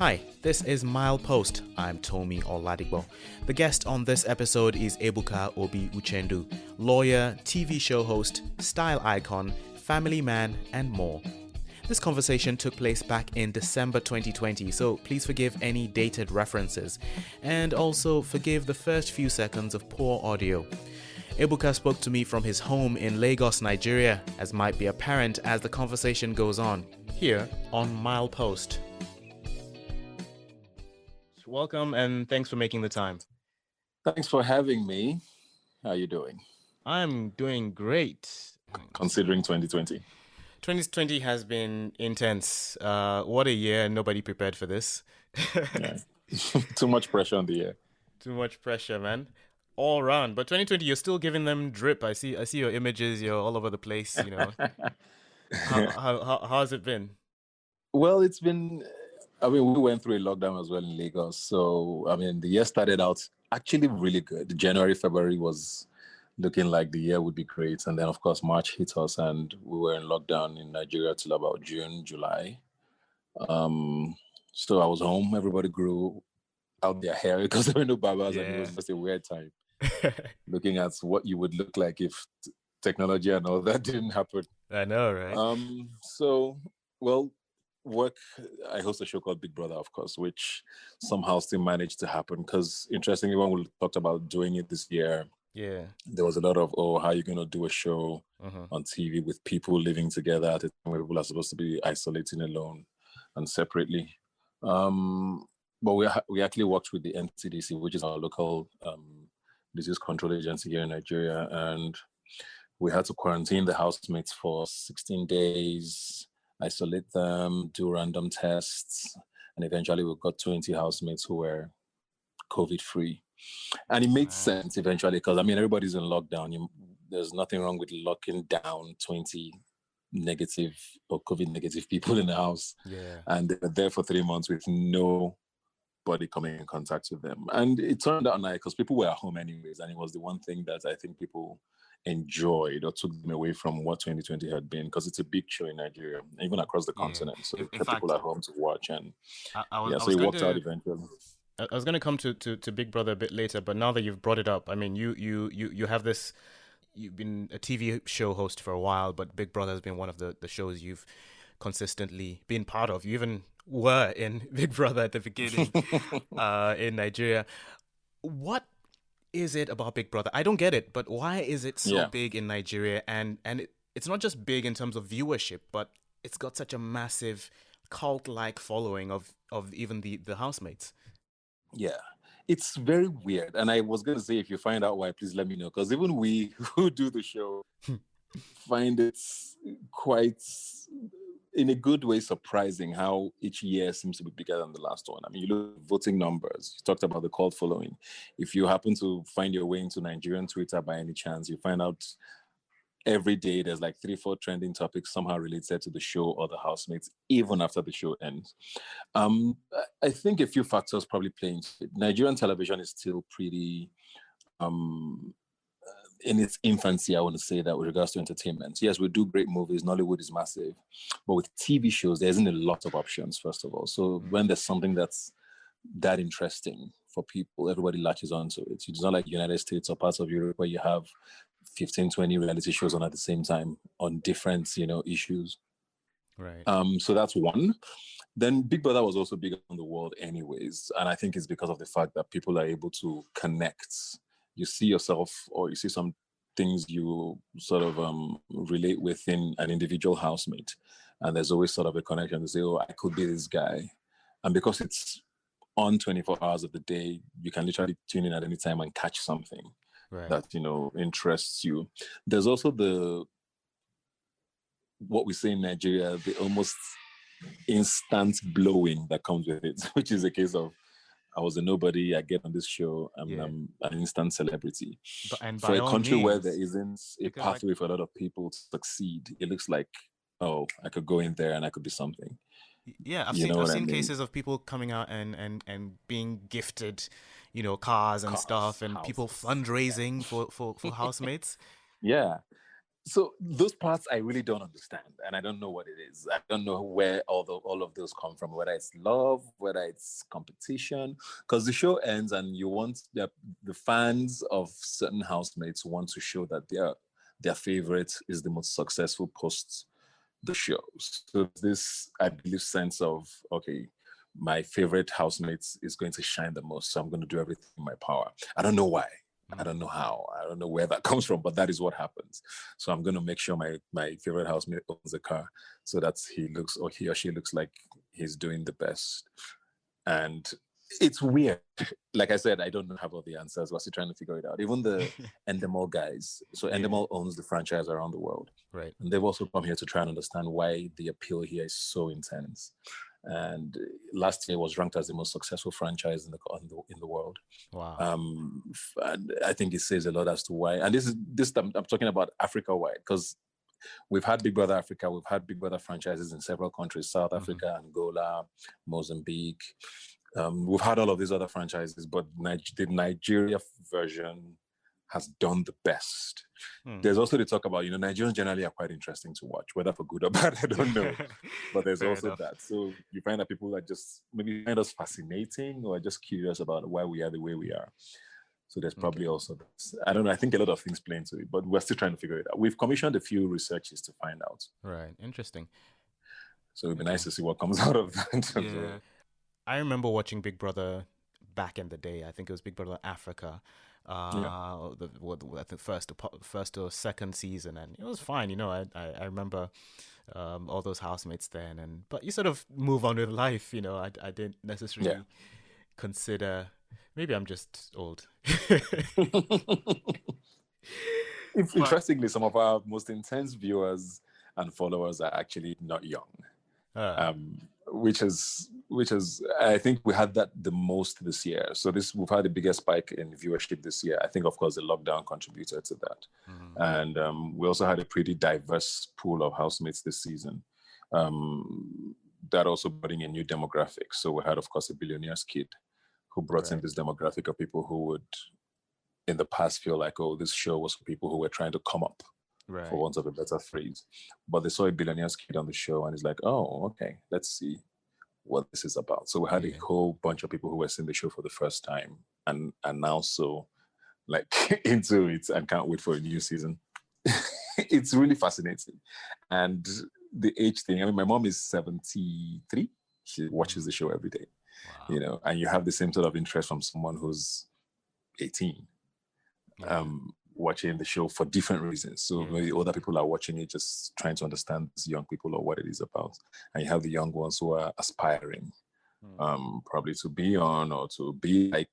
Hi, this is Milepost. I'm Tomi Oladipo. The guest on this episode is Ebuka Obi-Uchendu, lawyer, TV show host, style icon, family man, and more. This conversation took place back in December 2020, so please forgive any dated references, and also forgive the first few seconds of poor audio. Ebuka spoke to me from his home in Lagos, Nigeria, as might be apparent as the conversation goes on, here on Milepost. Welcome and thanks for making the time. Thanks for having me. How are you doing? I'm doing great. Considering 2020. 2020 has been intense. What a year. Nobody prepared for this. Yeah. Too much pressure on the year. Too much pressure, man. All around. But 2020, you're still giving them drip. I see your images. You're all over the place, you know. How's it been? Well, it's been... we went through a lockdown as well in Lagos. So, the year started out actually really good. January, February was looking like the year would be great. And then, of course, March hit us and we were in lockdown in Nigeria till about June, July. So I was home. Everybody grew out their hair because there were no barbers and it was just a weird time. Looking at what you would look like if technology and all that didn't happen. I know, right? Work, I host a show called Big Brother, of course, which somehow still managed to happen because, interestingly, when we talked about doing it this year, there was a lot of, how are you going to do a show on TV with people living together at a time where people are supposed to be isolating alone and separately. But we actually worked with the NCDC, which is our local disease control agency here in Nigeria, and we had to quarantine the housemates for 16 days, isolate them, do random tests, and eventually we got 20 housemates who were COVID-free. And it made sense eventually because, everybody's in lockdown. There's nothing wrong with locking down 20 negative or COVID-negative people in the house. Yeah. And they were there for 3 months with nobody coming in contact with them. And it turned out nice because people were at home anyways. And it was the one thing that I think people enjoyed or took them away from what 2020 had been, because it's a big show in Nigeria, even across the continent. So it kept people at home to watch, and so it worked out eventually. I was going to come to Big Brother a bit later, but now that you've brought it up, you have this. You've been a TV show host for a while, but Big Brother has been one of the shows you've consistently been part of. You even were in Big Brother at the beginning in Nigeria. What is it about Big Brother? I don't get it, but why is it so big in Nigeria? And it's not just big in terms of viewership, but it's got such a massive cult-like following of even the housemates. Yeah, it's very weird. And I was going to say, if you find out why, please let me know. Because even we who do the show find it quite, in a good way, surprising how each year seems to be bigger than the last one. You look at voting numbers. You talked about the cult following. If you happen to find your way into Nigerian Twitter by any chance, you find out every day there's like 3-4 trending topics somehow related to the show or the housemates, even after the show ends. I think a few factors probably play into it. Nigerian television is still pretty in its infancy, I want to say that, with regards to entertainment. Yes, we do great movies. Nollywood is massive. But with TV shows, there isn't a lot of options, first of all. So when there's something that's that interesting for people, everybody latches onto it. It's not like the United States or parts of Europe where you have 15, 20 reality shows on at the same time on different, issues. Right. So that's one. Then Big Brother was also bigger on the world anyways. And I think it's because of the fact that people are able to connect. You see yourself, or you see some things you sort of relate within an individual housemate. And there's always sort of a connection to say, I could be this guy. And because it's on 24 hours of the day, you can literally tune in at any time and catch something that, interests you. There's also what we say in Nigeria, the almost instant blowing that comes with it, which is a case of, I was a nobody, I get on this show, I'm an instant celebrity. For a country where there isn't a pathway for a lot of people to succeed, it looks like, I could go in there and I could be something. Yeah, I've seen cases of people coming out and being gifted, cars and stuff, and people fundraising for housemates. Yeah. So those parts I really don't understand, and I don't know what it is. I don't know where all of those come from. Whether it's love, whether it's competition, because the show ends, and you want the fans of certain housemates want to show that their favorite is the most successful post the show. So this, I believe, sense of, okay, my favorite housemate is going to shine the most, so I'm going to do everything in my power. I don't know why. I don't know how. I don't know where that comes from, but that is what happens. So I'm going to make sure my favorite housemate owns a car, so that he or she looks like he's doing the best. And it's weird. Like I said, I don't have all the answers. We're still trying to figure it out. Even the Endemol guys. So Endemol owns the franchise around the world. Right. And they've also come here to try and understand why the appeal here is so intense. And last year was ranked as the most successful franchise in the world. Wow. And I think it says a lot as to why. And this I'm talking about Africa wide, because we've had Big Brother Africa, we've had Big Brother franchises in several countries: South Africa, Angola, Mozambique. We've had all of these other franchises, but the Nigeria version has done the best. There's also the talk about, Nigerians generally are quite interesting to watch, whether for good or bad, I don't know. But there's also enough. That. So you find that people are just maybe find us fascinating or just curious about why we are the way we are. So there's probably also this. I don't know. I think a lot of things play into it, but we're still trying to figure it out. We've commissioned a few researches to find out. Right. Interesting. So it'd be nice to see what comes out of that. Yeah. I remember watching Big Brother back in the day. I think it was Big Brother Africa. The first or second season, and it was fine. I remember all those housemates then, but you sort of move on with life. I didn't necessarily consider. Maybe I'm just old. Interestingly, some of our most intense viewers and followers are actually not young. Which is I think we had that the most this year. So we've had the biggest spike in viewership this year. I think, of course, the lockdown contributed to that. And we also had a pretty diverse pool of housemates this season. That also brought in a new demographic. So we had, of course, a billionaire's kid who brought in this demographic of people who would, in the past, feel like, oh, this show was for people who were trying to come up. Right. For want of a better phrase. But they saw a billionaire's kid on the show and it's like, oh, okay, let's see what this is about. So we had a whole bunch of people who were seeing the show for the first time and now so like into it and can't wait for a new season. It's really fascinating. And the age thing, I mean, my mom is 73. She watches the show every day. Wow. And you have the same sort of interest from someone who's 18. Watching the show for different reasons. So maybe older people are watching it just trying to understand these young people or what it is about. And you have the young ones who are aspiring probably to be on or to be like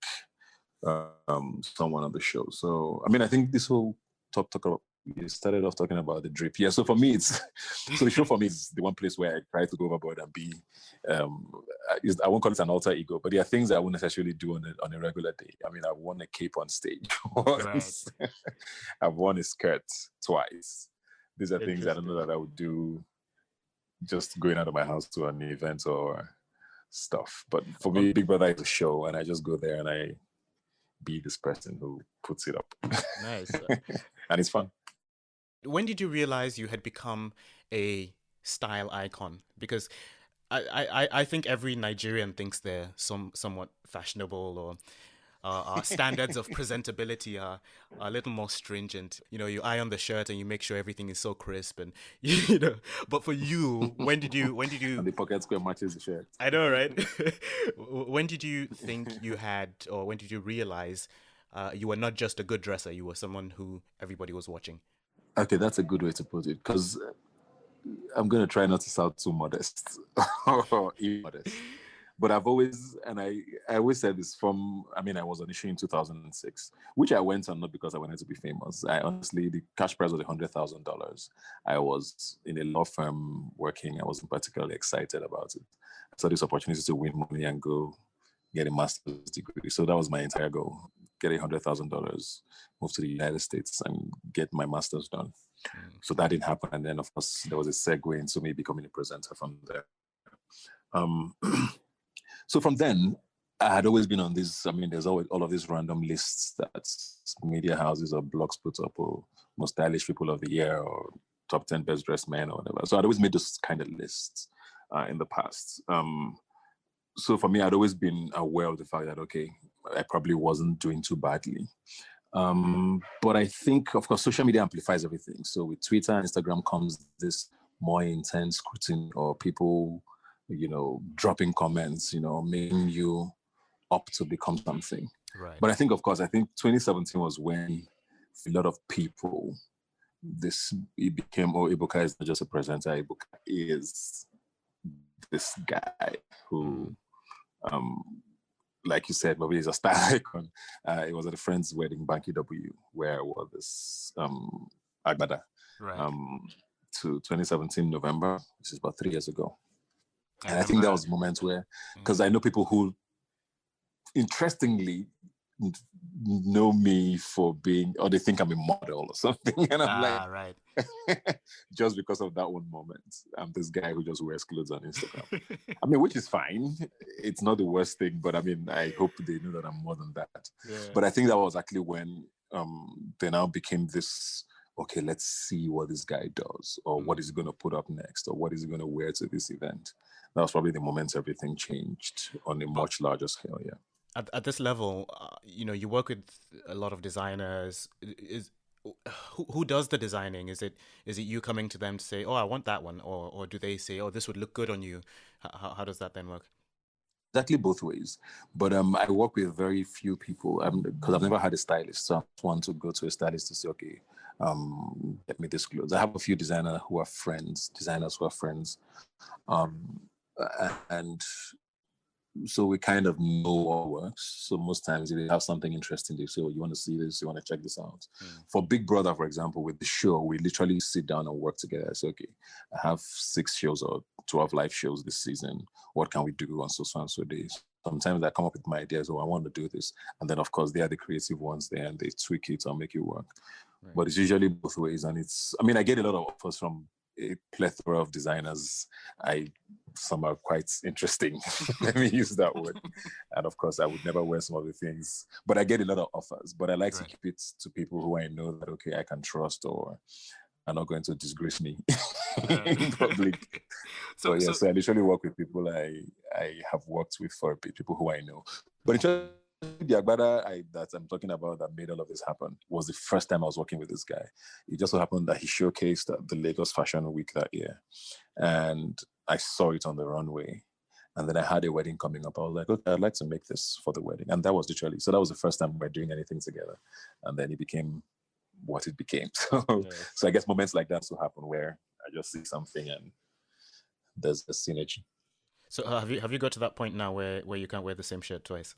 someone on the show. So, I mean, I think this whole talk about, you started off talking about the drip. Yeah, so for me, so the show for me is the one place where I try to go overboard and be, I won't call it an alter ego, but there are things I wouldn't necessarily do on a regular day. I mean, I've worn a cape on stage once. Right. I've worn a skirt twice. These are things I don't know that I would do just going out of my house to an event or stuff. But for me, Big Brother is a show, and I just go there and I be this person who puts it up. Nice. And it's fun. When did you realize you had become a style icon? Because I think every Nigerian thinks they're somewhat fashionable, or our standards of presentability are a little more stringent. You eye on the shirt and you make sure everything is so crisp, and But for you, when did you? And the pocket square matches the shirt. I know, right? When did you think you had, or when did you realize you were not just a good dresser? You were someone who everybody was watching. Okay, that's a good way to put it, because I'm going to try not to sound too modest or immodest. But I've always, and I always said this I was on a show in 2006, which I went on not because I wanted to be famous. Honestly, the cash prize was $100,000. I was in a law firm working. I wasn't particularly excited about it. I saw this opportunity to win money and go get a master's degree. So that was my entire goal: get $100,000, move to the United States and get my master's done. So that didn't happen. And then, of course, there was a segue into me becoming a presenter from there. So from then, I had always been on this. I mean, there's always all of these random lists that media houses or blogs put up, or most stylish people of the year, or top 10 best dressed men, or whatever. So I'd always made those kind of lists in the past. So for me, I'd always been aware of the fact that, okay, I probably wasn't doing too badly. But I think, of course, social media amplifies everything. So with Twitter and Instagram comes this more intense scrutiny, or people, dropping comments, making you up to become something. Right. But I think 2017 was when a lot of people, it became, Ebuka is not just a presenter, Ebuka is this guy who, like you said, maybe he's a star icon. It was at a friend's wedding, Banky W, where I wore this agbada. Right. To 2017 November, which is about 3 years ago. And I think that was the moment where, because I know people who, interestingly, know me for being, or they think I'm a model or something. And I'm like, right. Just because of that one moment, I'm this guy who just wears clothes on Instagram. I mean, which is fine. It's not the worst thing, but I mean, I hope they know that I'm more than that. Yeah. But I think that was actually when they now became this, okay, let's see what this guy does, or what is he going to put up next, or what is he going to wear to this event. That was probably the moment everything changed on a much larger scale, yeah. At this level, you work with a lot of designers. Who does the designing? Is it you coming to them to say, oh, I want that one, or do they say, oh, this would look good on you? How does that then work? Exactly both ways. But I work with very few people because I've never had a stylist. So I want to go to a stylist to say, okay, get me this clothes. I have a few designers who are friends, and so we kind of know what works. So most times if they have something interesting, they say, oh, you want to see this? You want to check this out? For Big Brother, for example, with the show, we literally sit down and work together. I say, okay, I have 6 shows or 12 live shows this season. What can we do on so and so days? Sometimes I come up with my ideas, oh, I want to do this. And then, of course, they are the creative ones there and they tweak it or make it work. Right. But it's usually both ways. And I get a lot of offers from a plethora of designers. Some are quite interesting. Let me use that word. And of course, I would never wear some of the things, but I get a lot of offers. But I like to keep it to people who I know that, okay, I can trust or are not going to disgrace me in public. So I literally work with people I have worked with for people who I know. But in terms of the Agbada that I'm talking about that made all of this happen was the first time I was working with this guy. It just so happened that he showcased at the Lagos Fashion Week that year. And I saw it on the runway. And then I had a wedding coming up. I was like, okay, I'd like to make this for the wedding. And that was literally, so that was the first time we're doing anything together. And then it became what it became. So I guess moments like that will happen where I just see something and there's a synergy. So have you got to that point now where you can't wear the same shirt twice?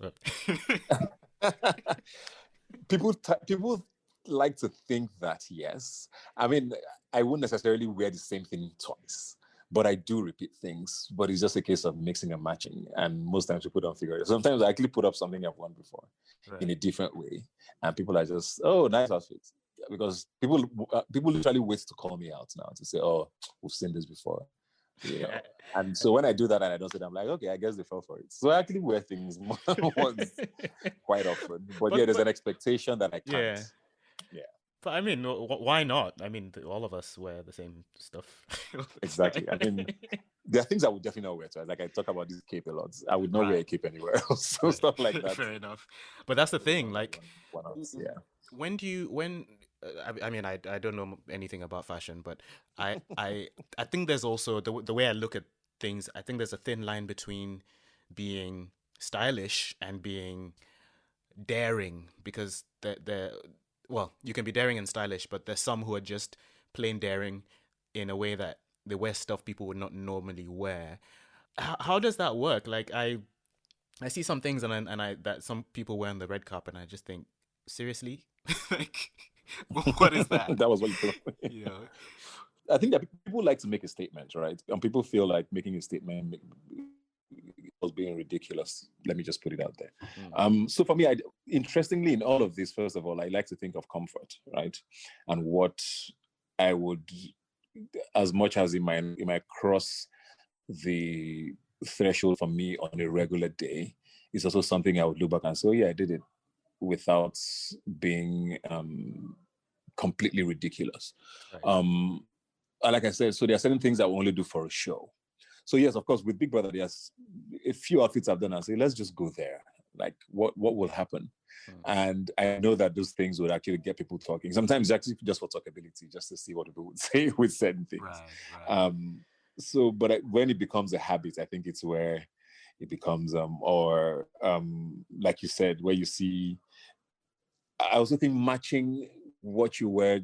People like to think that, yes. I mean, I wouldn't necessarily wear the same thing twice, but I do repeat things. But it's just a case of mixing and matching. And most times people don't figure it out. Sometimes I actually put up something I've worn before in a different way. And people are just, oh, nice outfit. Because people literally wait to call me out now to say, oh, we've seen this before. Yeah. And so when I do that and I don't say that, I'm like, okay, I guess they fell for it. So I actually wear things more quite often. But there's an expectation that I can't. Yeah. But I mean, why not? I mean, all of us wear the same stuff. Exactly. I mean, there are things I would definitely not wear twice. Like I talk about this cape a lot. I would not wear a cape anywhere else. So stuff like that. Fair enough. But that's the thing. Like, yeah. I mean, I don't know anything about fashion, but I think there's also the way I look at things. I think there's a thin line between being stylish and being daring, because well, you can be daring and stylish, but there's some who are just plain daring in a way that they wear stuff people would not normally wear. How does that work? Like I see some things and I that some people wear on the red carpet, and I just think, seriously, like. What is that? That was what you thought. Yeah. I think that people like to make a statement, right? And people feel like making a statement was being ridiculous. Let me just put it out there. So for me, interestingly, in all of this, first of all, I like to think of comfort, right? And what I would, as much as it might cross the threshold for me on a regular day, it's also something I would look back and say, oh yeah, I did it without being completely ridiculous. Right. Like I said, so there are certain things I will only do for a show. So yes, of course, with Big Brother, there's a few outfits I've done. I say, let's just go there. Like, what will happen? And I know that those things would actually get people talking. Sometimes actually just for talkability, just to see what people would say with certain things. Right. So, but when it becomes a habit, I think it's where it becomes, like you said, where you see. I also think matching what you wear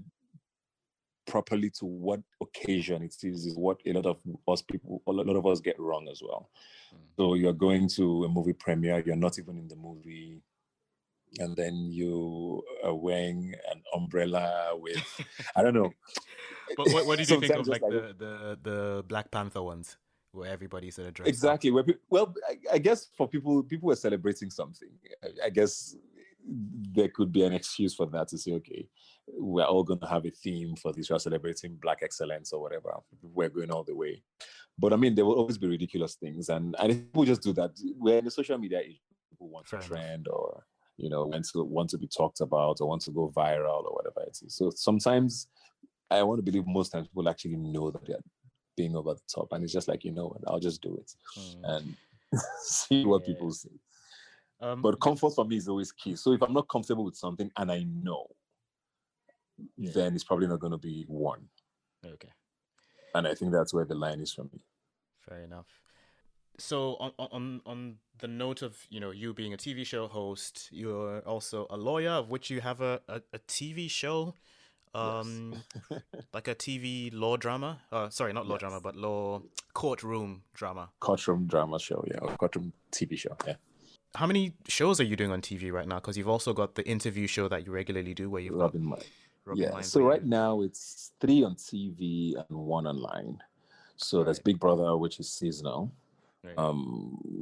properly to what occasion it is what a lot of us get wrong as well. So you're going to a movie premiere, you're not even in the movie, and then you are wearing an umbrella with I don't know. But what did you think of Sometimes just like the Black Panther ones where everybody's sort of dressed exactly up? where well, I guess for people were celebrating something. I guess there could be an excuse for that to say, okay, we're all going to have a theme for this. We're celebrating Black excellence or whatever. We're going all the way. But I mean, there will always be ridiculous things, and people just do that. We're in the social media age. People want to trend, or want to be talked about, or want to go viral, or whatever it is. So sometimes I want to believe most times people actually know that they're being over the top, and it's just like, what, I'll just do it and see what people say. But comfort for me is always key. So if I'm not comfortable with something and I know, then it's probably not going to be one. Okay. And I think that's where the line is for me. Fair enough. So on the note of you being a TV show host, you're also a lawyer, of which you have a TV show, Yes. like a TV law drama. Sorry, not law drama, but law courtroom drama. Courtroom drama show, yeah, or courtroom TV show, yeah. How many shows are you doing on TV right now? Because you've also got the interview show that you regularly do, where you've Robin got yeah. Lines. So right now it's 3 on TV and 1 online. So there's Big Brother, which is seasonal,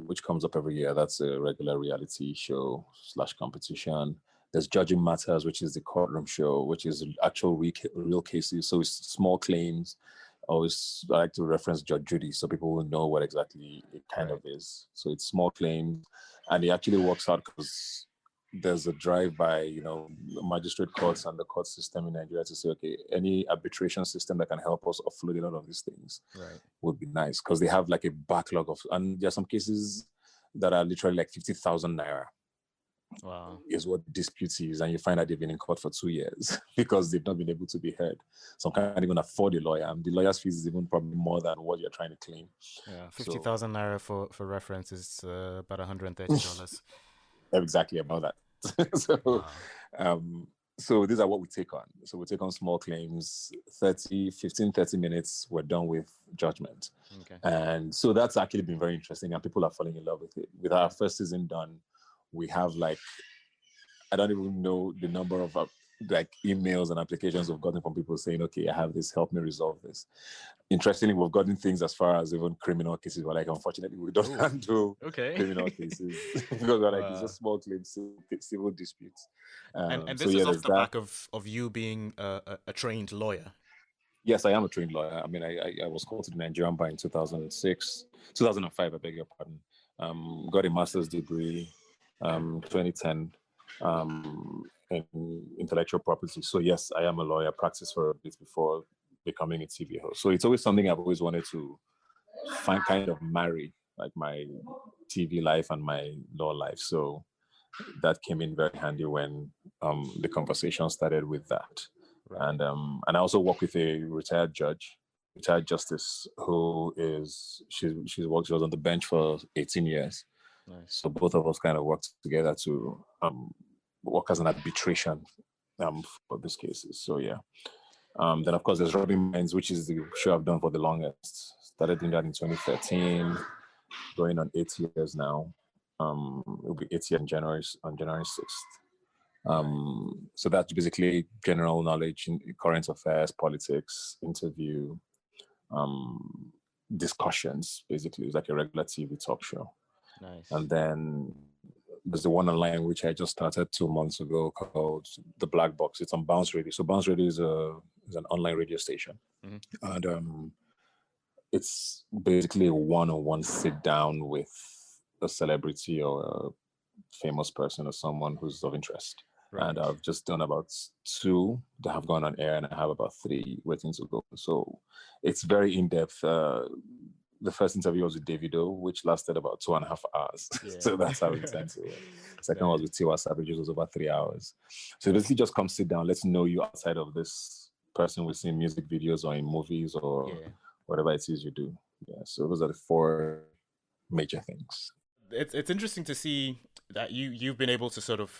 which comes up every year. That's a regular reality show / competition. There's Judging Matters, which is the courtroom show, which is actual real cases. So it's small claims. I always like to reference Judge Judy so people will know what exactly it kind of is. So it's small claims, and it actually works out because there's a drive by, magistrate courts and the court system in Nigeria to say, okay, any arbitration system that can help us offload a lot of these things would be nice, because they have like a backlog of, and there are some cases that are literally like 50,000 naira. Wow. Is what disputes is, and you find that they've been in court for 2 years because they've not been able to be heard. Some can't even afford a lawyer, and the lawyer's fees is even probably more than what you're trying to claim. Yeah, 50,000 naira for reference is about $130. Exactly about that. So, so these are what we take on. So we take on small claims, 30 minutes, we're done with judgment. Okay. And so that's actually been very interesting, and people are falling in love with it. With our first season done, we have I don't even know the number of emails and applications we've gotten from people saying, okay, I have this, help me resolve this. Interestingly, we've gotten things as far as even criminal cases. We're like, unfortunately, we don't handle criminal cases because we're like, it's just small claims, civil disputes. And this is off the back of you being a trained lawyer. Yes, I am a trained lawyer. I mean, I was called to the Nigerian bar in 2005, I beg your pardon. Got a master's degree, 2010, in intellectual property. So yes, I am a lawyer, practiced for a bit before becoming a TV host. So it's always something I've always wanted to kind of marry, like my TV life and my law life. So that came in very handy when the conversation started with that. And I also work with a retired justice who is she was on the bench for 18 years. Nice. So both of us kind of worked together to work as an arbitration for these cases. So yeah. Then of course there's Robin Minds, which is the show I've done for the longest. Started doing that in 2013, going on 8 years now. It'll be 8 years on January 6th. So that's basically general knowledge in current affairs, politics, interview, discussions. Basically, it's like a regular TV talk show. Nice. And then there's the one online which I just started 2 months ago called The Black Box. It's on Bounce Radio. So Bounce Radio is an online radio station, and it's basically a one-on-one sit down with a celebrity or a famous person or someone who's of interest. And Right. I've just done about two that have gone on air, and I have about three waiting to go. So it's very in depth. The first interview was with Davido, which lasted about 2.5 hours. Yeah. So that's how intense it was. Second was Nice. with Tiwa Savage, which was over 3 hours. So basically, just come sit down, let's know you outside of this person we see in music videos or in movies or Yeah. whatever it is you do. Yeah. So those are the four major things. It's interesting to see that you've been able to sort of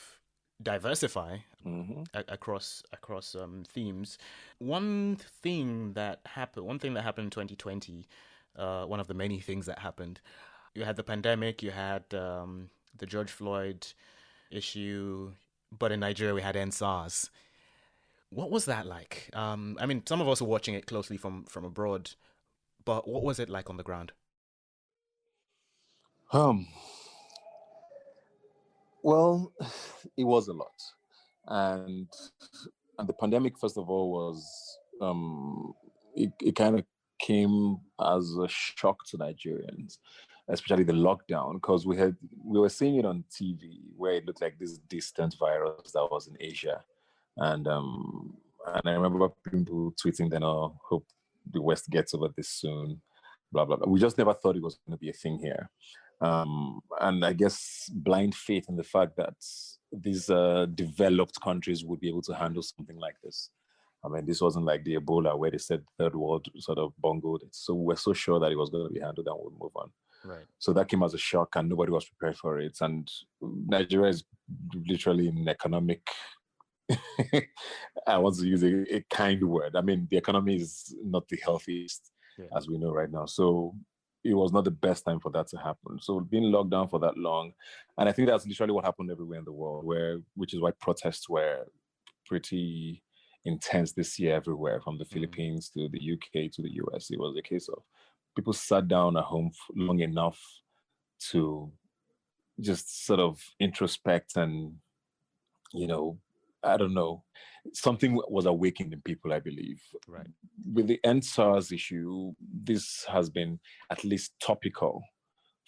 diversify Mm-hmm. across themes. One thing that happened in 2020, one of the many things that happened. You had the pandemic, you had the George Floyd issue, but in Nigeria we had ENDSARS. What was that like? I mean, some of us were watching it closely from abroad, but what was it like on the ground? Um, well, it was a lot. And and the pandemic, first of all, was it kind of came as a shock to Nigerians, especially the lockdown, because we were seeing it on TV where it looked like this distant virus that was in Asia, and um and I remember people tweeting then, "Oh, hope the West gets over this soon," blah blah blah. We just never thought it was going to be a thing here, and I guess blind faith in the fact that these developed countries would be able to handle something like this. I mean, this wasn't like the Ebola where they said third world sort of bungled it. So we're so sure that it was going to be handled and we'll move on. Right. So that came as a shock and nobody was prepared for it. And Nigeria is literally in economic, I want to use a kind word. I mean, the economy is not the healthiest Yeah. as we know right now. So it was not the best time for that to happen. So being locked down for that long, and I think that's literally what happened everywhere in the world, which is why protests were pretty intense this year everywhere, from the Mm. Philippines to the UK to the US. It was a case of people sat down at home long enough to just sort of introspect and, you know, I don't know, something was awakened in people, I believe. Right. With the ENDSARS issue, this has been at least topical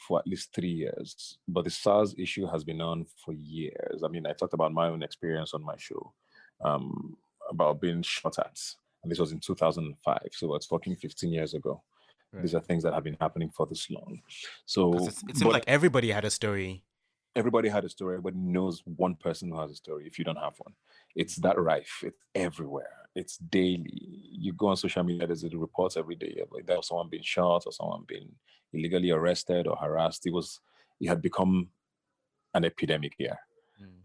for at least 3 years, but the SARS issue has been on for years. I mean, I talked about my own experience on my show um, about being shot at, and this was in 2005. So we're talking 15 years ago. These Right. are things that have been happening for this long. Because So, it seems but like everybody had a story. everybody had a story. Everybody knows one person who has a story if you don't have one. It's that rife. It's everywhere. It's daily. You go on social media, there's reports every day of like that, someone being shot or someone being illegally arrested or harassed. It had become an epidemic here.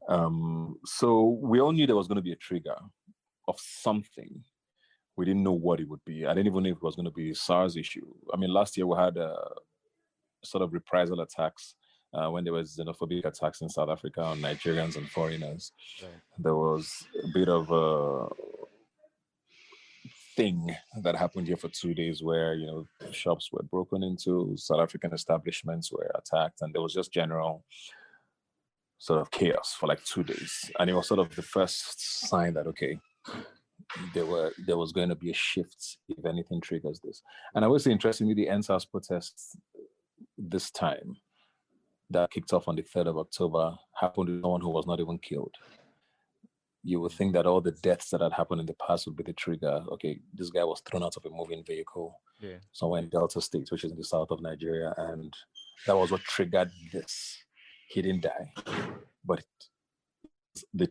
Mm. So we all knew there was going to be a trigger of something. We didn't know what it would be. I didn't even know if it was going to be a SARS issue. I mean, last year we had sort of reprisal attacks when there was xenophobic attacks in South Africa on Nigerians and foreigners. Right. There was a bit of a thing that happened here for 2 days where, shops were broken into, South African establishments were attacked, and there was just general sort of chaos for like 2 days. And it was sort of the first sign that, okay, there was going to be a shift if anything triggers this. And I would say, interestingly, the ENDSARS protests this time that kicked off on the 3rd of October happened to someone who was not even killed. You would think that all the deaths that had happened in the past would be the trigger. Okay, this guy was thrown out of a moving vehicle Yeah. somewhere in Delta State, which is in the south of Nigeria, and that was what triggered this. He didn't die, but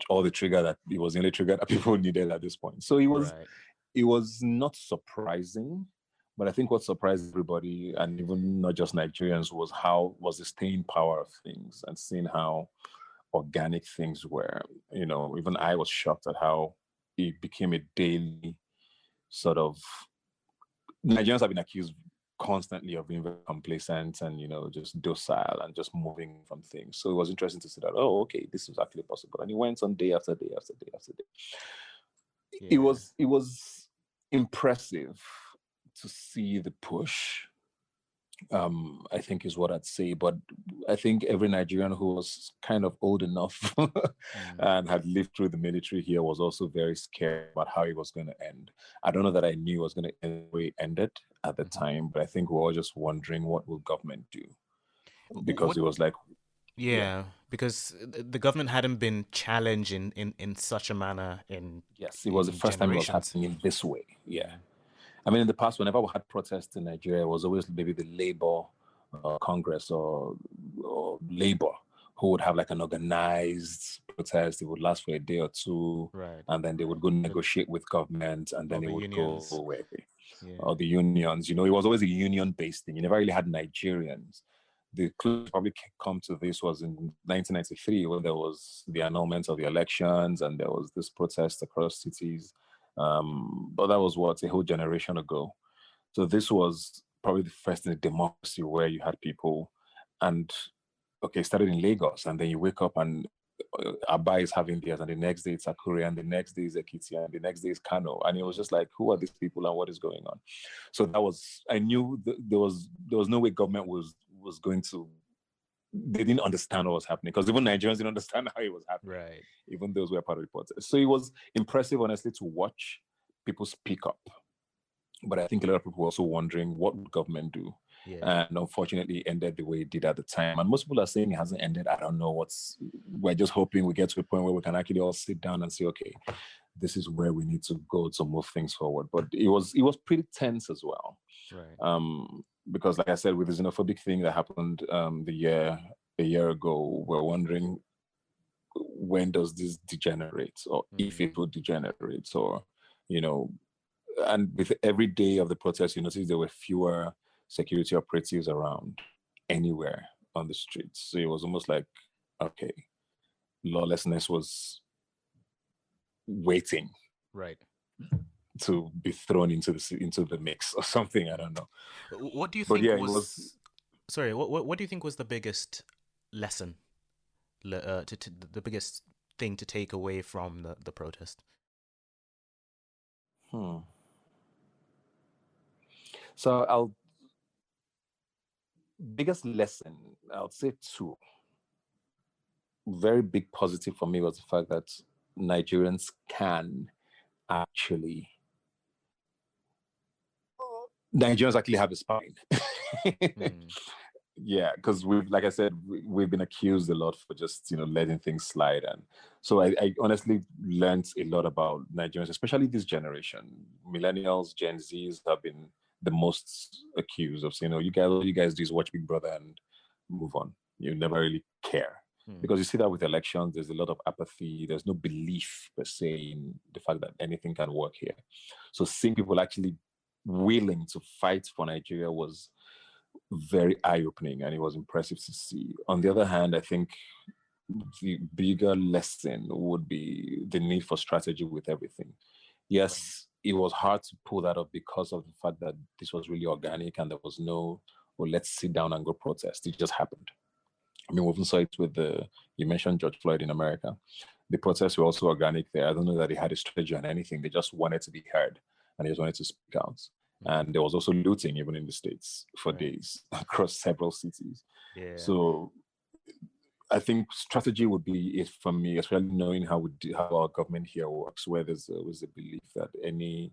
all the trigger that it was the only trigger that people needed at this point. So Right. it was not surprising, but I think what surprised everybody, and even not just Nigerians, was the staying power of things and seeing how organic things were. Even I was shocked at how it became a daily sort of. Nigerians have been accused constantly of being very complacent and just docile and just moving from things. So it was interesting to see that. Oh, okay, this is actually possible, and it went on day after day after day after day. Yeah. It was impressive to see the push, I think is what I'd say. But I think every Nigerian who was kind of old enough Mm. and had lived through the military here was also very scared about how it was going to end. I don't know that I knew it was going to end the way it ended at the Mhm. time, but I think we were all just wondering, what will government do? because What? it was like, yeah, Yeah, because the government hadn't been challenged in such a manner yes, it was the in first time it was generations. happening in this way. Yeah. Yeah. I mean, in the past, whenever we had protests in Nigeria, it was always maybe the Labour Congress or Labour who would have like an organized protest. It would last for a day or two, Right. and then they would go The, negotiate with government, and all then the it would go unions. away. Yeah. Or the unions, it was always a union-based thing. You never really had Nigerians. The closest probably come to this was in 1993 when there was the annulment of the elections and there was this protest across cities. But that was a whole generation ago. So this was probably the first in a democracy where you had people, and okay, it started in Lagos, and then you wake up and Aba is having theirs, and the next day it's Akure, and the next day is Ekiti, and the next day is Kano, and it was just like, who are these people and what is going on? So I knew there was no way government was going to. They didn't understand what was happening because even Nigerians didn't understand how it was happening, Right. even those who were part of the protest. So it was impressive, honestly, to watch people speak up. But I think a lot of people were also wondering what would government do, Yeah. and unfortunately, it ended the way it did at the time. And most people are saying it hasn't ended. I don't know We're just hoping we get to a point where we can actually all sit down and say, okay, this is where we need to go to move things forward. But it was pretty tense as well. Right. Because like I said, with the xenophobic thing that happened a year ago, we're wondering when does this degenerate, or if it will degenerate, or you know, and with every day of the protest, you notice there were fewer security operatives around anywhere on the streets. So it was almost like, okay, lawlessness was waiting Right. to be thrown into the mix or something. I don't know. What do you But think yeah, it was? was. Sorry. What do you think was the biggest lesson? The biggest thing to take away from the protest? Hmm. So biggest lesson, I'll say two. Very big positive for me was the fact that Nigerians can actually Nigerians actually have a spine. Mm. Yeah, because like I said, we've been accused a lot for just letting things slide, and so I honestly learned a lot about Nigerians, especially this generation. Millennials, Gen Zs have been the most accused of saying, "Oh, all you guys do is watch Big Brother and move on. You never really care." Because you see that with elections, there's a lot of apathy. There's no belief per se in the fact that anything can work here. So seeing people actually willing to fight for Nigeria was very eye-opening, and it was impressive to see. On the other hand, I think the bigger lesson would be the need for strategy with everything. Yes, it was hard to pull that up because of the fact that this was really organic and there was no, well, let's sit down and go protest. It just happened. I mean, we even saw it with you mentioned George Floyd in America. The protests were also organic there. I don't know that they had a strategy on anything. They just wanted to be heard and they just wanted to speak out. And there was also looting even in the States for days across several cities. Yeah. So I think strategy would be it for me, especially knowing how our government here works, where there's always a belief that any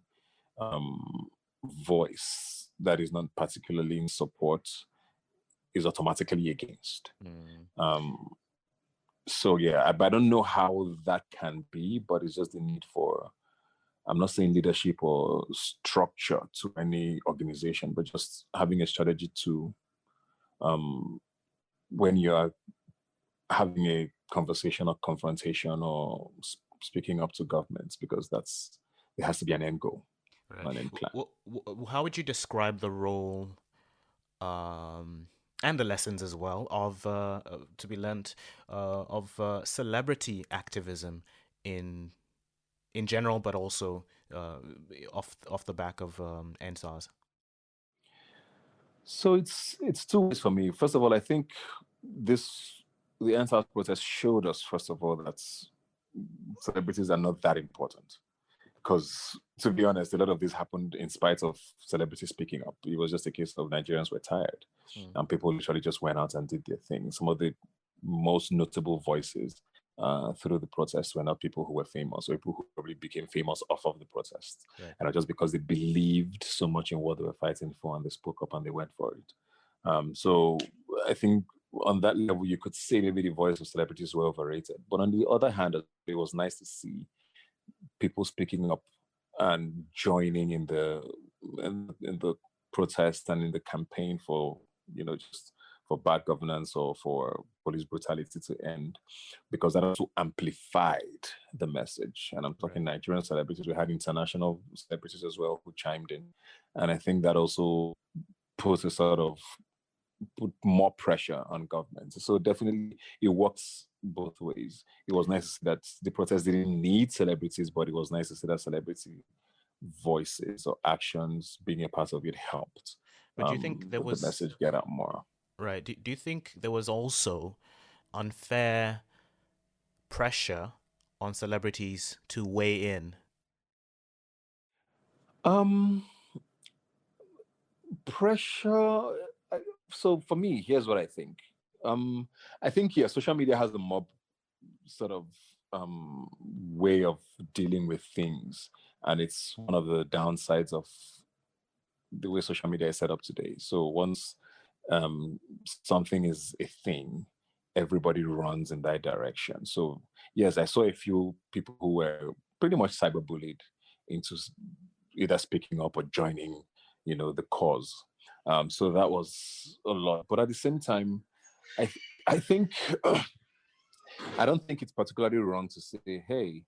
voice that is not particularly in support is automatically against. So yeah, but I don't know how that can be, but it's just the need for, I'm not saying leadership or structure to any organization, but just having a strategy to, when you're having a conversation or confrontation or speaking up to governments, because there has to be an end goal, Right. an end plan. How would you describe the role, and the lessons as well of to be learnt of celebrity activism in general, but also off the back of ENDSARS? So it's two ways for me. First of all, I think the ENDSARS protest showed us, first of all, that celebrities are not that important. Because to be honest, a lot of this happened in spite of celebrities speaking up. It was just a case of Nigerians were tired, and people literally just went out and did their thing. Some of the most notable voices through the protest were not people who were famous, or people who probably became famous off of the protest, Right. and just because they believed so much in what they were fighting for, and they spoke up and they went for it. So I think on that level, you could say maybe the voice of celebrities were overrated. But on the other hand, it was nice to see people speaking up and joining in the protest and in the campaign for, just for bad governance or for police brutality to end, because that also amplified the message. And I'm talking Nigerian celebrities. We had international celebrities as well who chimed in, and I think that also put more pressure on government. So definitely it works both ways. It was nice that the protest didn't need celebrities, but it was nice to see that celebrity voices or actions being a part of it helped. But do you think there was the message get out more? Right. Do you think there was also unfair pressure on celebrities to weigh in? Pressure. So for me, here's what I think. I think social media has a mob sort of way of dealing with things, and it's one of the downsides of the way social media is set up today. So once something is a thing, everybody runs in that direction. So yes, I saw a few people who were pretty much cyberbullied into either speaking up or joining, the cause. So that was a lot. But at the same time, I think I don't think it's particularly wrong to say, hey,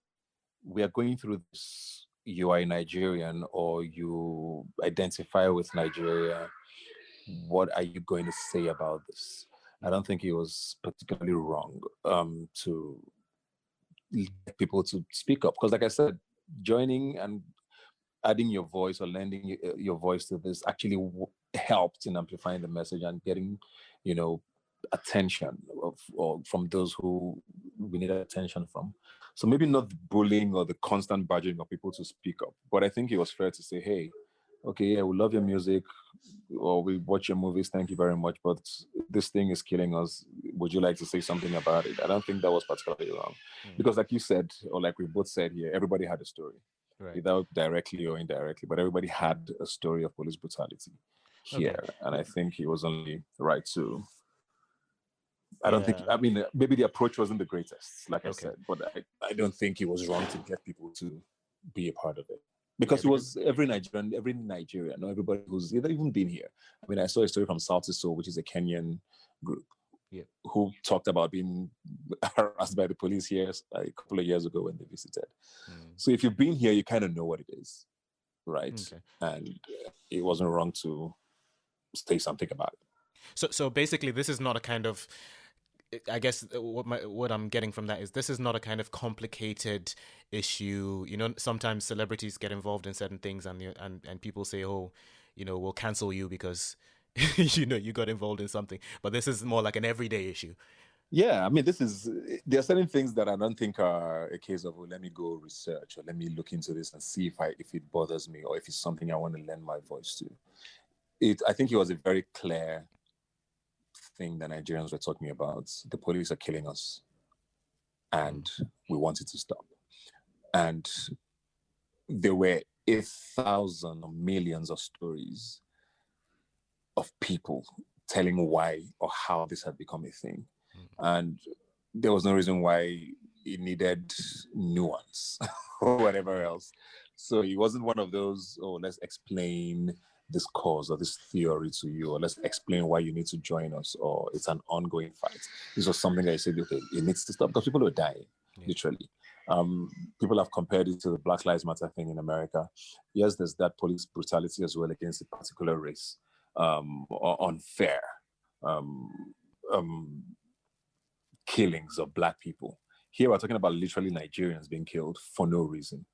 we are going through this. You are a Nigerian or you identify with Nigeria. What are you going to say about this? I don't think it was particularly wrong to get people to speak up. Because like I said, joining and adding your voice or lending your voice to this actually helped in amplifying the message and getting, attention from those who we need attention from. So maybe not the bullying or the constant badgering of people to speak up, but I think it was fair to say, hey, okay, yeah, we love your music or we watch your movies, thank you very much, but this thing is killing us. Would you like to say something about it? I don't think that was particularly wrong. Because like you said, or like we both said here, everybody had a story. Right. Without directly or indirectly, but everybody had a story of police brutality here. Okay. And I think it was only right to, maybe the approach wasn't the greatest, like I said, but I don't think it was wrong to get people to be a part of it. Because it was every Nigerian, not everybody who's even been here. I mean, I saw a story from South to Soul, which is a Kenyan group, who talked about being harassed by the police here a couple of years ago when they visited. So if you've been here, you kind of know what it is, right? Okay. And it wasn't wrong to say something about it. So basically, this is not a kind of, I guess what I'm getting from that is this is not a kind of complicated issue. Sometimes celebrities get involved in certain things and people say, oh, we'll cancel you because you got involved in something. But this is more like an everyday issue. Yeah, I mean, there are certain things that I don't think are a case of, let me go research or let me look into this and see if it bothers me or if it's something I want to lend my voice to. I think it was a very clear thing that Nigerians were talking about. The police are killing us and we want it to stop. And there were 1,000 or millions of stories of people telling why or how this had become a thing. And there was no reason why it needed nuance or whatever else. So it wasn't one of those, let's explain this cause or this theory to you, or let's explain why you need to join us, or it's an ongoing fight. This was something that I said, okay, it needs to stop because people are dying, literally. People have compared it to the Black Lives Matter thing in America. Yes, there's that police brutality as well against a particular race, or unfair killings of Black people. Here we're talking about literally Nigerians being killed for no reason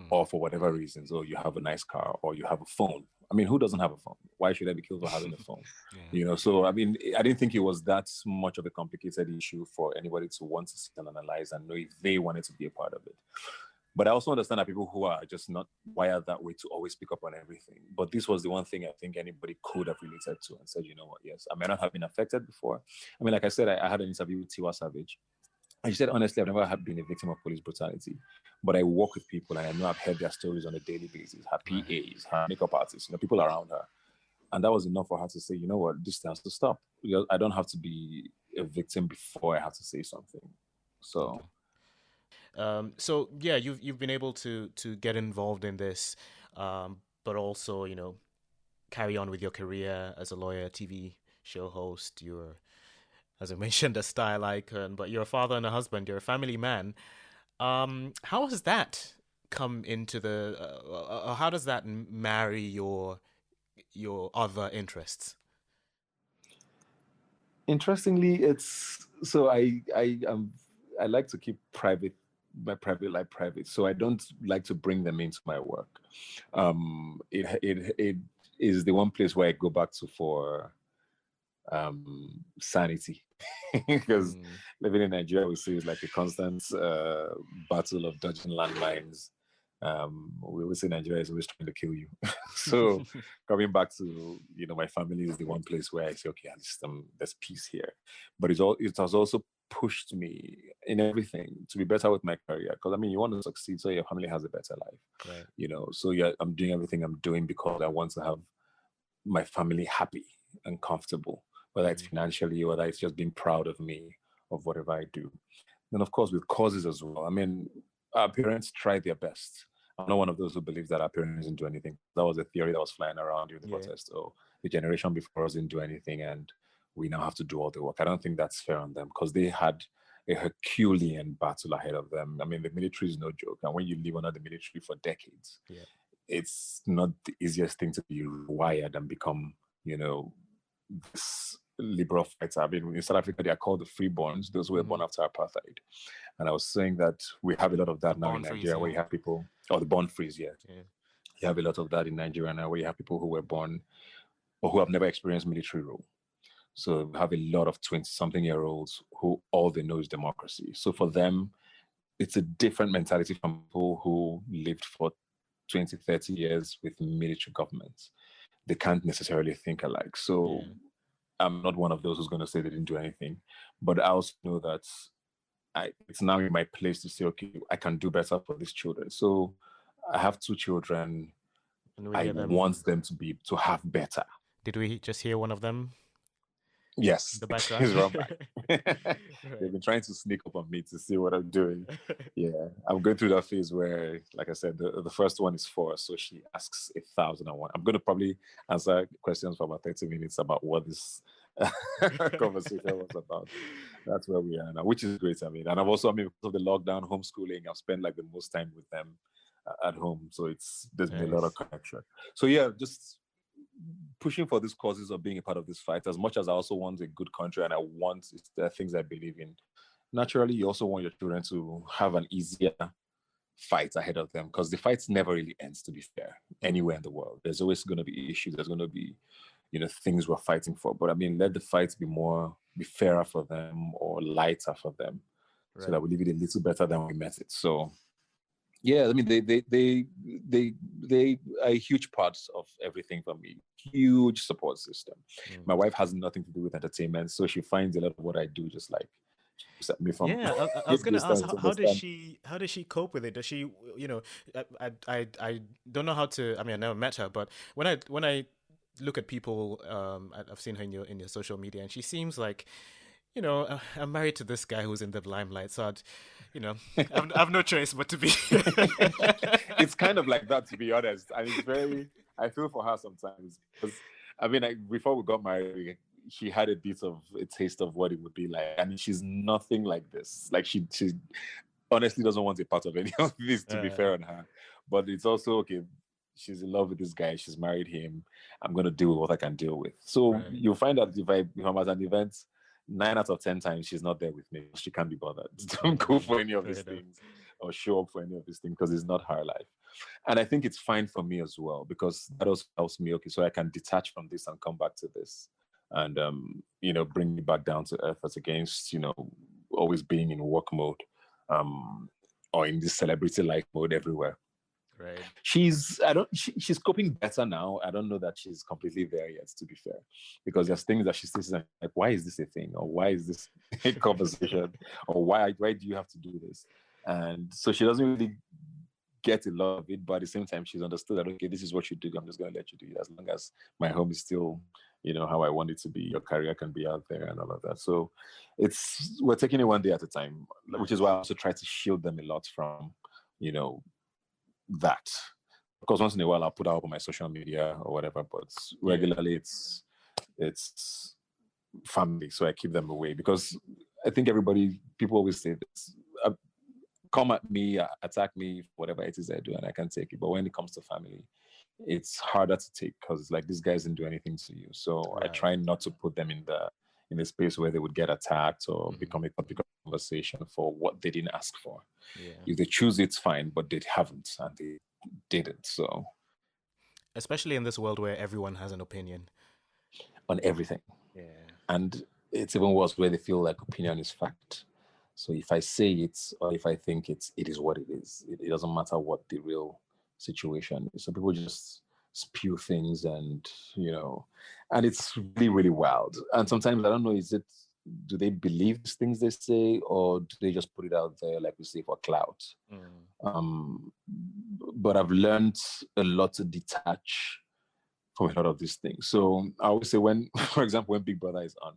or for whatever reasons. Or you have a nice car or you have a phone. I mean, who doesn't have a phone? Why should I be killed for having a phone? So I mean, I didn't think it was that much of a complicated issue for anybody to want to sit and analyze and know if they wanted to be a part of it. But I also understand that people who are just not wired that way to always pick up on everything. But this was the one thing I think anybody could have related to and said, you know what, yes, I may not have been affected before. I mean, like I said, I had an interview with Tiwa Savage. And she said, honestly, I've never been a victim of police brutality. But I work with people and I know I've heard their stories on a daily basis. Her PAs, her makeup artists, people around her. And that was enough for her to say, you know what, this has to stop. I don't have to be a victim before I have to say something. So, So yeah, you've been able to get involved in this, but also carry on with your career as a lawyer, TV show host. You're, as I mentioned, a style icon, but you're a father and a husband. You're a family man. How has that come into the? How does that marry your other interests? interestingly, it's so I like to keep my private life private, so I don't like to bring them into my work. It is the one place where I go back to for sanity, because Mm, living in Nigeria, we see, is like a constant battle of dodging landmines. We always say Nigeria is always trying to kill you. So coming back to my family is the one place where I say, okay, at least there's peace here. But it has also pushed me in everything to be better with my career, because I mean, you want to succeed so your family has a better life. right. So yeah, I'm doing everything I'm doing because I want to have my family happy and comfortable, whether it's Mm, financially, whether it's just being proud of me, of whatever I do. And of course, with causes as well. I mean, our parents tried their best. I'm not one of those who believes that our parents didn't do anything. That was a theory that was flying around during the yeah. protest. Oh, the generation before us didn't do anything, and we now have to do all the work. I don't think that's fair on them, because they had a Herculean battle ahead of them. I mean, the military is no joke. And when you live under the military for decades, Yeah. it's not the easiest thing to be wired and become, this liberal fighter. I mean, in South Africa, they are called the freeborns, those who were born Hmm. after apartheid. And I was saying that we have a lot of The that now in bond freeze. Nigeria, Yeah. where you have people, or the born freeze, yeah. Yeah. You have a lot of that in Nigeria now, where you have people who were born or who have never experienced military rule. So we have a lot of 20-something-year-olds who all they know is democracy. So for them, it's a different mentality from people who lived for 20, 30 years with military governments. They can't necessarily think alike. So Yeah. I'm not one of those who's going to say they didn't do anything. But I also know that it's now in my place to say, okay, I can do better for these children. So I have two children. And we I hear them. want them to have better. Did we just hear one of them in Yes, the background? he's run back. They've Right. been trying to sneak up on me to see what I'm doing. Yeah, I'm going through that phase where, like I said, the first one is 4, so she asks 1,001. I'm going to probably answer questions for about 30 minutes about what this conversation was about. That's where we are now, which is great. I mean, and because of the lockdown, homeschooling, I've spent like the most time with them at home. So there's been a lot of Nice. connection. So yeah, just pushing for these causes of being a part of this fight, as much as I also want a good country and there are things I believe in. Naturally, you also want your children to have an easier fight ahead of them, because the fight never really ends, to be fair, anywhere in the world. There's always going to be issues. There's going to be, things we're fighting for. But I mean, let the fight be fairer for them or lighter for them, so that Right. we leave it a little better than we met it. So yeah, I mean, they are a huge part of everything for me. Huge support system. Mm. My wife has nothing to do with entertainment, so she finds a lot of what I do just like set me from Yeah, I a was gonna ask distance to understand. how does she cope with it? Does she, you know, I don't know how to. I mean, I never met her, but when I look at people, I've seen her in your social media, and she seems like, I'm married to this guy who's in the limelight, so you know, I've no choice but to be. It's kind of like that, to be honest, and I feel for her sometimes, because I mean, before we got married, she had a taste of what it would be like, and she's nothing like this. Like she honestly doesn't want a part of any of this, to be uh, fair on her. But it's also okay. She's in love with this guy. She's married him. I'm gonna deal with what I can deal with. So right. you'll find that if I'm at an event, 9 out of 10 times she's not there with me. She can't be bothered. Don't go for any of Fair these enough. things or show up for any of these things, because it's not her life. And I think it's fine for me as well, because that also helps me. Okay, so I can detach from this and come back to this, and bring me back down to earth, as against always being in work mode, um, or in this celebrity like mode everywhere. Right. She's coping better now. I don't know that she's completely there yet, to be fair, because there's things that she says like, why is this a thing, or why is this a conversation, or why do you have to do this? And so she doesn't really get a lot of it, but at the same time, she's understood that, okay, this is what you do. I'm just going to let you do it as long as my home is still, how I want it to be. Your career can be out there and all of that. So we're taking it one day at a time, which is why I also try to shield them a lot from, that. Of course, once in a while, I'll put out on my social media or whatever, but regularly it's family. So I keep them away because I think people always say this, come at me, attack me, whatever it is I do, and I can take it. But when it comes to family, it's harder to take because it's like, this guy doesn't do anything to you. So I try not to put them in the space where they would get attacked or become a topic of conversation for what they didn't ask for. Yeah. If they choose, it's fine, but they haven't and they didn't. So, especially in this world where everyone has an opinion on everything. Yeah. And it's even worse where they feel like opinion is fact. So if I say it or if I think it is what it is. It doesn't matter what the real situation is. So people just spew things and, and it's really, really wild. And sometimes I don't know, do they believe these things they say or do they just put it out there, like we say, for clout? But I've learned a lot to detach from a lot of these things. So I always say for example, when Big Brother is on,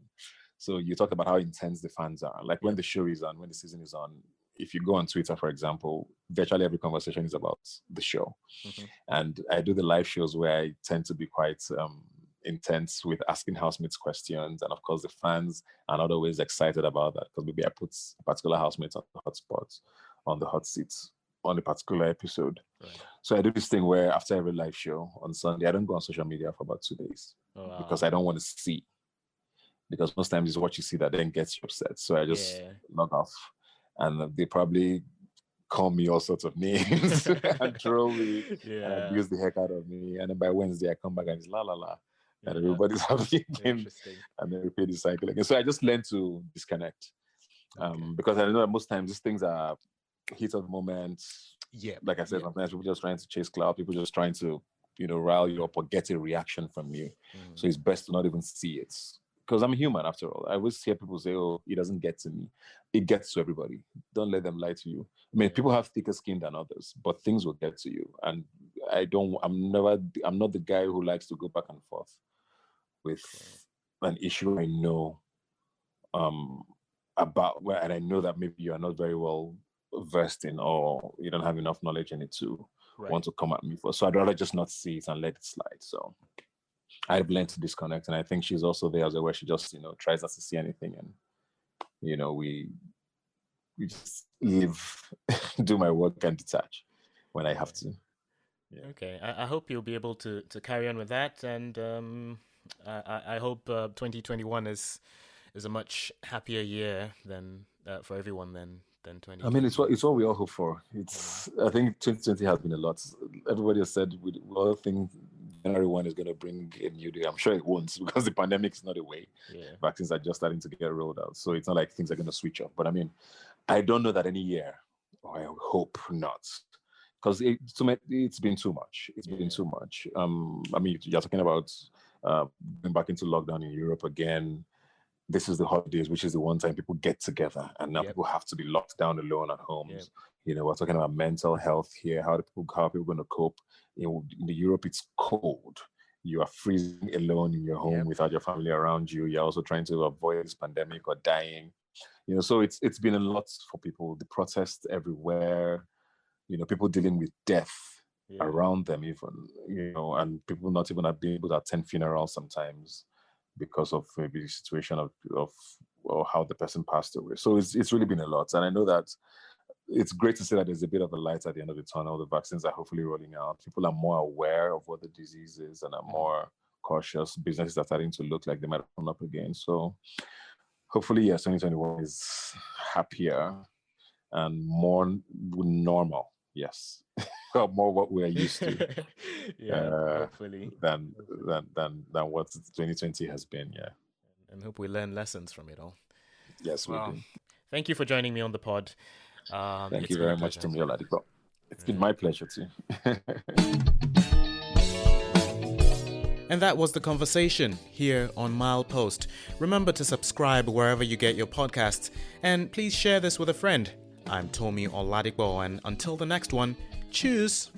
so you talk about how intense the fans are. Like when the show is on, when the season is on, if you go on Twitter, for example, virtually every conversation is about the show. And I do the live shows where I tend to be quite intense with asking housemates questions. And of course, the fans are not always excited about that because maybe I put a particular housemate on the hot spots, on the hot seats, on a particular episode. Right. So I do this thing where after every live show on Sunday, I don't go on social media for about 2 days because I don't want to see. Because most times it's what you see that then gets you upset. So I just log off. And they probably call me all sorts of names and troll me and abuse the heck out of me. And then by Wednesday, I come back and it's la la la. And everybody's happy again. And then repeat the cycle again. So I just learned to disconnect. Because I know that most times these things are heat of the moment. Yeah. Like I said, sometimes people just trying to chase clout, people just trying to, rile you up or get a reaction from you. So it's best to not even see it. Because I'm a human after all. I always hear people say, oh, it doesn't get to me. It gets to everybody. Don't let them lie to you. I mean, people have thicker skin than others, but things will get to you. And I'm not the guy who likes to go back and forth with an issue I know about, and I know that maybe you are not very well versed in or you don't have enough knowledge in it to want to come at me for. So I'd rather just not see it and let it slide. So I've learned to disconnect, and I think she's also there as a where she just tries not to see anything, and we just live, do my work and detach when I have to. Yeah. Okay, I hope you'll be able to carry on with that, and I hope 2021 is a much happier year than for everyone than 2020. I mean, it's what we all hope for. I think 2020 has been a lot. Everybody has said we all think January 1 is going to bring a new day. I'm sure it won't because the pandemic is not away. Yeah. Vaccines are just starting to get rolled out. So it's not like things are going to switch off. But I mean, I don't know that any year, or I hope not, because it's been too much. It's been too much. I mean, you're talking about going back into lockdown in Europe again. This is the holidays, which is the one time people get together, and now people have to be locked down alone at homes. We're talking about mental health here. How are people going to cope? In Europe, it's cold. You are freezing alone in your home without your family around you. You're also trying to avoid this pandemic or dying. So it's been a lot for people. The protests everywhere. People dealing with death around them, even and people not even being able to attend funerals sometimes because of maybe the situation of or how the person passed away. So it's really been a lot, and I know that. It's great to see that there's a bit of a light at the end of the tunnel. The vaccines are hopefully rolling out. People are more aware of what the disease is and are more cautious. Businesses are starting to look like they might open up again. So hopefully, 2021 is happier and more normal. Yes, more what we're used to. Hopefully. Than what 2020 has been. Yeah, and hope we learn lessons from it all. Yes, we do. Thank you for joining me on the pod. Thank you very much, Tomi Oladipo. It's been my pleasure too. And that was the conversation here on Milepost. Remember to subscribe wherever you get your podcasts, and please share this with a friend. I'm Tomi Oladipo, and until the next one, Tschüss.